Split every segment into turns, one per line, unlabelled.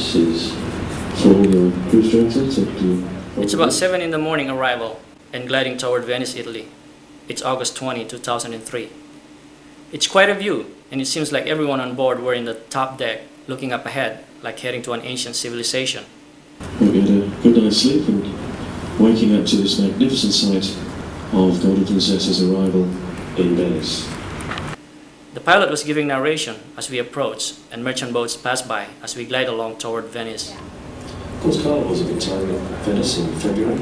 Venice is full. Your cruise director took you.
It's about 7 in the morning arrival and gliding toward Venice, Italy. It's August 20, 2003. It's quite a view, and it seems like everyone on board were in the top deck, looking up ahead, like heading to an ancient civilization.
We had a good night's sleep and waking up to this magnificent sight of Golden Princess's arrival in Venice.
The pilot was giving narration as we approached, and merchant boats passed by as we glide along toward Venice.
Of course, Carnival is a big time in Venice in February.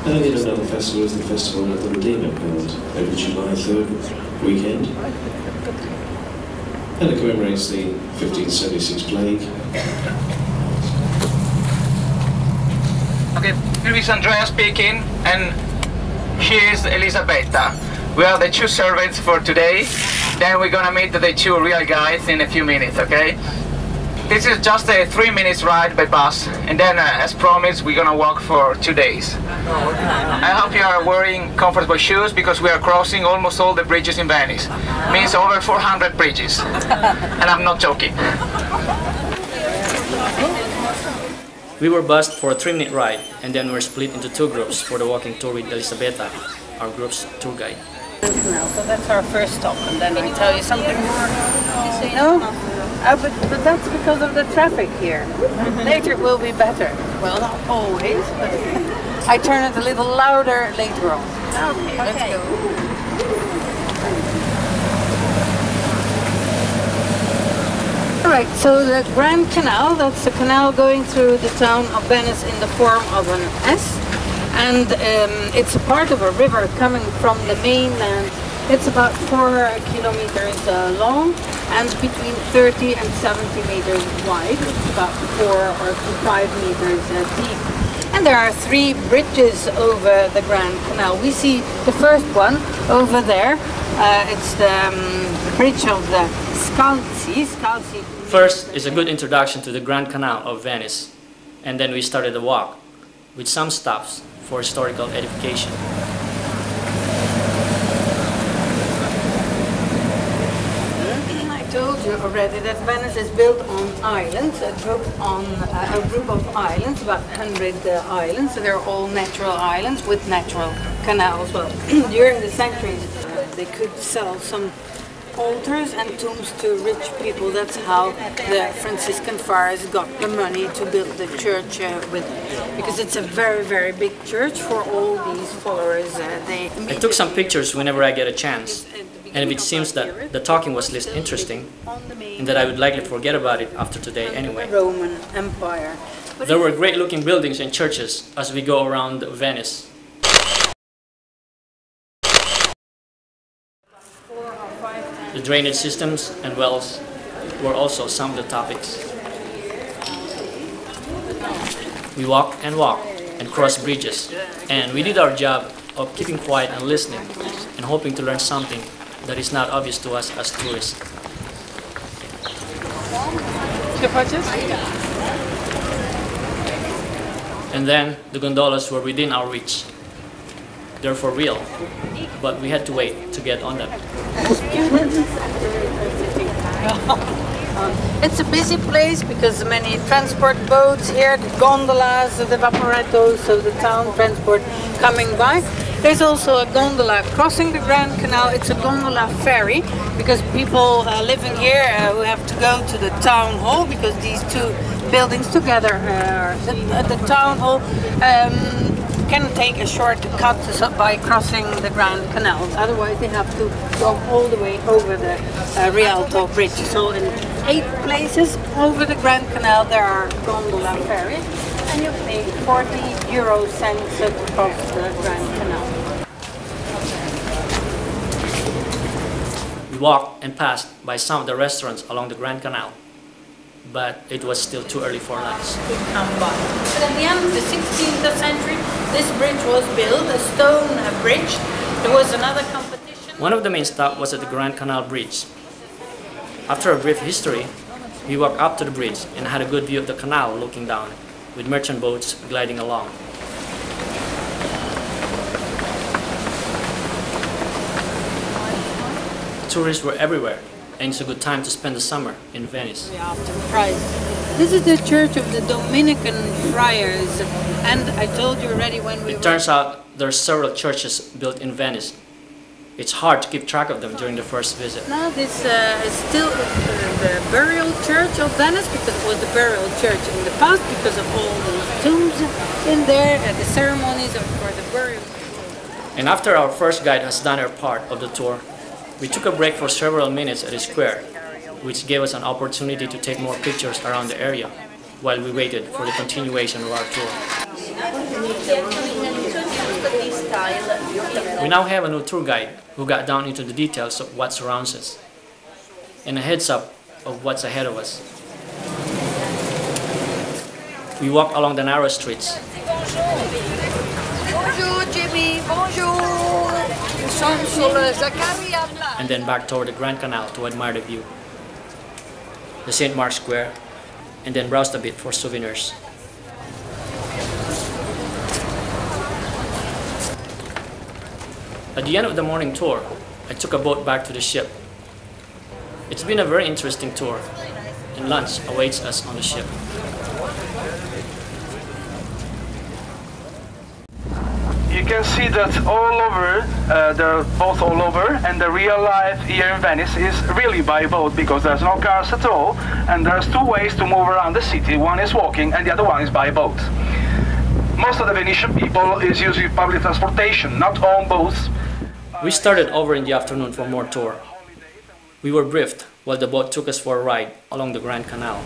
And yet another festival is the Festival of the Redeemer, held every July 3rd weekend. And it commemorates the 1576 plague.
Okay, here is Andrea speaking, and here is Elisabetta. We are the two servants for today. Then we're gonna meet the two real guys in a few minutes, okay? This is just a 3 minutes ride by bus, and then as promised, we're gonna walk for 2 days. I hope you are wearing comfortable shoes because we are crossing almost all the bridges in Venice. Means over 400 bridges. And I'm not joking.
We were bused for a 3-minute ride, and then were split into 2 groups for the walking tour with Elisabetta, our group's tour guide.
So that's our first stop, and then we tell you something more. No? But that's because of the traffic here. Later it will be better. Well, not always, but I turn it a little louder later on. Okay, let's go. Alright, so the Grand Canal, that's the canal going through the town of Venice in the form of an S. And it's a part of a river coming from the mainland. It's about 4 kilometers long and between 30 and 70 meters wide. It's about 4 or 5 meters deep. And there are 3 bridges over the Grand Canal. We see the first one over there. It's the bridge of the Scalzi.
First is a good introduction to the Grand Canal of Venice, and then we started the walk, with some stops for historical edification.
I told you already that Venice is built on islands, a group of islands, about 100 islands. So they're all natural islands with natural canals. Well, during the centuries, they could sell some altars and tombs to rich people. That's how the Franciscan friars got the money to build the church with, because it's a very, very big church for all these followers.
I took some pictures whenever I get a chance, and if it seems that the talking was less interesting, and that I would likely forget about it after today anyway.
Roman Empire.
There were great looking buildings and churches as we go around Venice. The drainage systems and wells were also some of the topics. We walked and crossed bridges, and we did our job of keeping quiet and listening and hoping to learn something that is not obvious to us as tourists. And then the gondolas were within our reach. They're for real, but we had to wait to get on them.
It's a busy place because many transport boats here, the gondolas, the vaporettos, so the town transport coming by. There's also a gondola crossing the Grand Canal. It's a gondola ferry because people living here who have to go to the town hall, because these 2 buildings together are the town hall. Can take a short cut by crossing the Grand Canal. Otherwise, they have to go all the way over the Rialto bridge. So in 8 places over the Grand Canal, there are gondola ferries, and you pay 40 euro cents to cross the Grand Canal.
We walked and passed by some of the restaurants along the Grand Canal, but it was still too early for lunch.
But at the end of the 16th century, this bridge was built, a stone bridge. There was another competition.
One of the main stops was at the Grand Canal Bridge. After a brief history, we walked up to the bridge and had a good view of the canal looking down, with merchant boats gliding along. Tourists were everywhere, and it's a good time to spend the summer in Venice.
After the price. This is the church of the Dominican friars, and I told you already when we
It turns out there are several churches built in Venice. It's hard to keep track of them during the first visit.
Now this is still the burial church of Venice, because it was the burial church in the past because of all the tombs in there and the ceremonies for the burial.
And after our first guide has done her part of the tour, we took a break for several minutes at the square, which gave us an opportunity to take more pictures around the area while we waited for the continuation of our tour. We now have a new tour guide who got down into the details of what surrounds us and a heads up of what's ahead of us. We walk along the narrow streets.
Bonjour Jimmy, bonjour.
And then back toward the Grand Canal to admire the view. The St. Mark's Square, and then browsed a bit for souvenirs. At the end of the morning tour, I took a boat back to the ship. It's been a very interesting tour, and lunch awaits us on the ship.
You can see that all over, they're both all over, and the real life here in Venice is really by boat, because there's no cars at all, and there's two ways to move around the city. One is walking and the other one is by boat. Most of the Venetian people is using public transportation, not own boats.
We started over in the afternoon for more tour. We were briefed while the boat took us for a ride along the Grand Canal.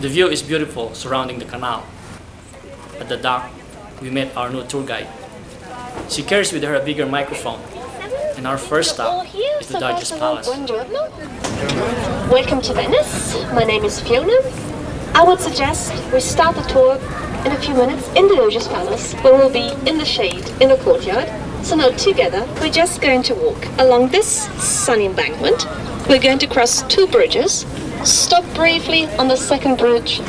The view is beautiful surrounding the canal. At the dock, we met our new tour guide. She carries with her a bigger microphone, and our first stop is the Doge's palace.
Welcome to Venice. My name is Fiona. I would suggest we start the tour in a few minutes in the Doge's palace, where we'll be in the shade in the courtyard. So now together we're just going to walk along this sunny embankment. We're going to cross two bridges, stop briefly on the second bridge,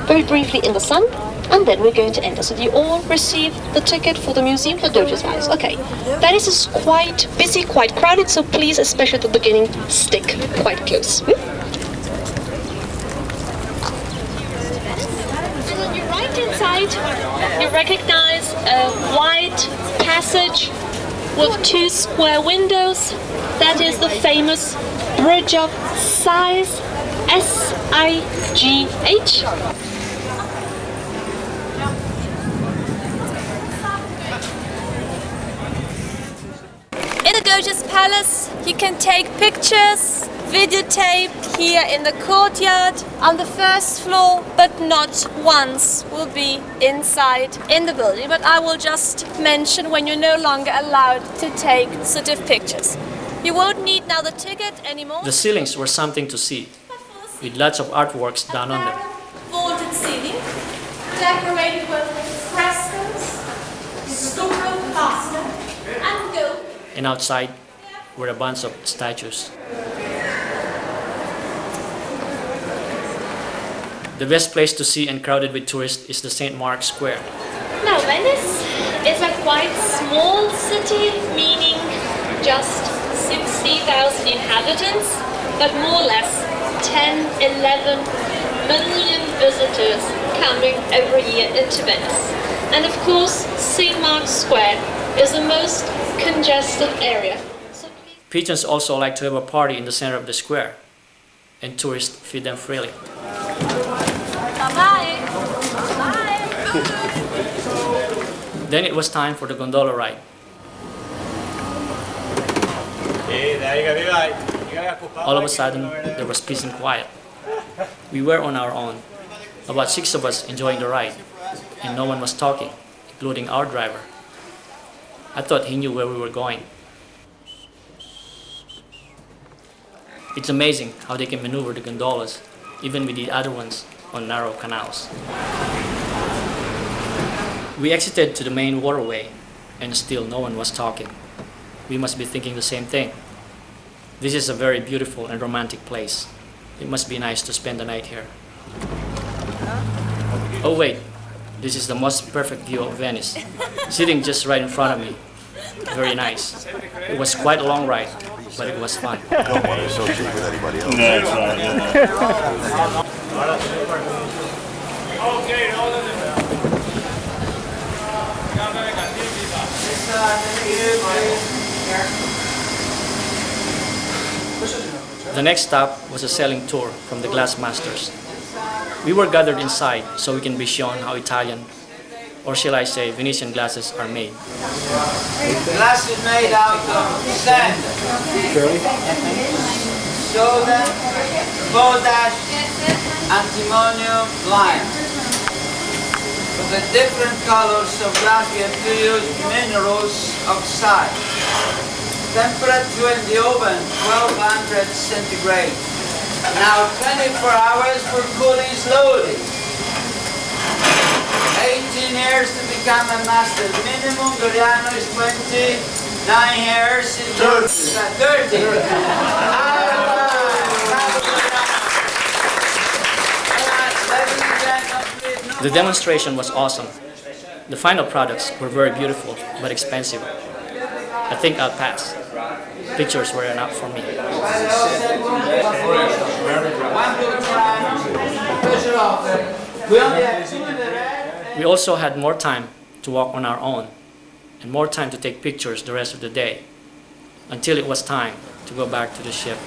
very briefly in the sun, and then we're going to enter. So you all receive the ticket for the museum for Doge's Palace. Okay, Venice is quite busy, quite crowded, so please, especially at the beginning, stick quite close. And on your right hand side, you recognize a white passage with two square windows. That is the famous Bridge of Sighs, S-I-G-H.
In the Doge's Palace, you can take pictures, videotape here in the courtyard on the first floor, but not once will be inside in the building. But I will just mention when you're no longer allowed to take sort of pictures. You won't need now the ticket anymore.
The ceilings were something to see, with lots of artworks done on them.
Vaulted ceiling, decorated with frescoes, stucco plaster, and gold.
And outside were a bunch of statues. The best place to see and crowded with tourists is the St. Mark's Square.
Now Venice is a quite small city, meaning just 60,000 inhabitants, but more or less 10, 11 million visitors coming every year into Venice. And of course, St. Mark's Square is the most congested area. So
Patrons also like to have a party in the center of the square, and tourists feed them freely.
Bye-bye! Bye!
Then it was time for the gondola ride. All of a sudden, there was peace and quiet. We were on our own, about 6 of us enjoying the ride, and no one was talking, including our driver. I thought he knew where we were going. It's amazing how they can maneuver the gondolas, even with the other ones on narrow canals. We exited to the main waterway, and still no one was talking. We must be thinking the same thing. This is a very beautiful and romantic place. It must be nice to spend the night here. Oh wait, this is the most perfect view of Venice, sitting just right in front of me. Very nice. It was quite a long ride, but it was fun.
Don't want to associate with anybody else.
The next stop was a sailing tour from the Glass Masters. We were gathered inside so we can be shown how Italian, or shall I say Venetian glasses are made.
Glass is made out of sand, soda, potash, antimonium, lime. For the different colors of glass we have to use minerals oxide. Temperature in the oven, 1200 centigrade. Now 24 hours for cooling slowly. 18 years to become a master. Minimum Doriano is 20, 9 years is 30.
The demonstration was awesome. The final products were very beautiful but expensive. I think I'll pass. Pictures were enough for me. We also had more time to walk on our own and more time to take pictures the rest of the day until it was time to go back to the ship.